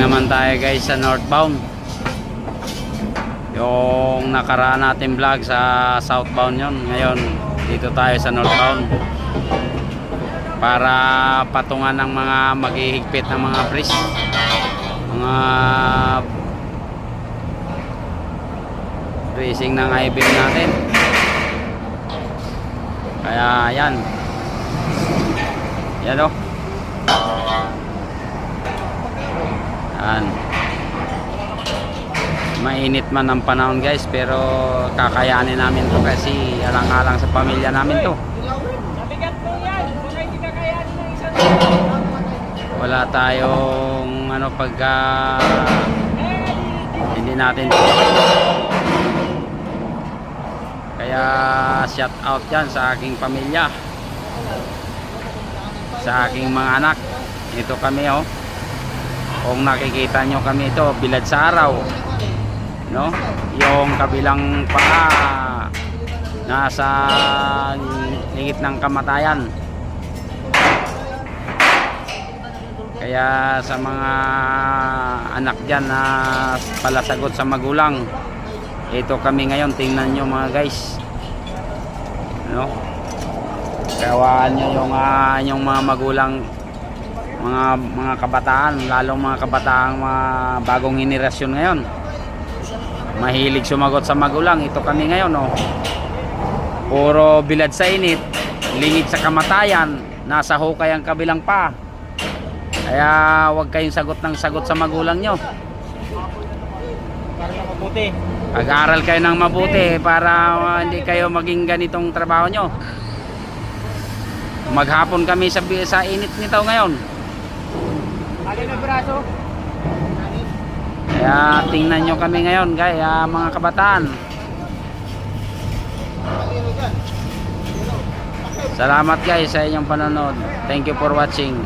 naman tayo guys sa northbound. Yung nakaraan natin vlog sa southbound yon. Ngayon dito tayo sa northbound para patungan ng mga maghihigpit ng mga pris, mga racing ng i-beam natin. Kaya yan o yan. Mainit man ang panahon guys, pero kakayanin namin to kasi alang-alang sa pamilya namin to. Wala tayong ano pagka hindi natin. Kaya shout out yan sa aking pamilya, sa aking mga anak. Ito kami kung nakikita nyo kami ito bilad sa araw, no? Yung kabilang paa nasa ligit ng kamatayan. Kaya sa mga anak dyan na palasagot sa magulang, ito kami ngayon. Tingnan nyo mga guys, no? Kawaan nyo yung mga magulang, mga kabataan, lalong mga kabataan, mga bagong henerasyon ngayon, mahilig sumagot sa magulang. Ito kami ngayon, puro bilad sa init, lingid sa kamatayan, nasa hukay ang kabilang pa. Kaya huwag kayong sagot ng sagot sa magulang nyo. Pag-aral kayo ng mabuti para hindi kayo maging ganitong trabaho nyo. Maghapon kami sa init nito ngayon. Kaya tingnan nyo kami ngayon kaya mga kabataan. Salamat guys sa inyong panonood. Thank you for watching.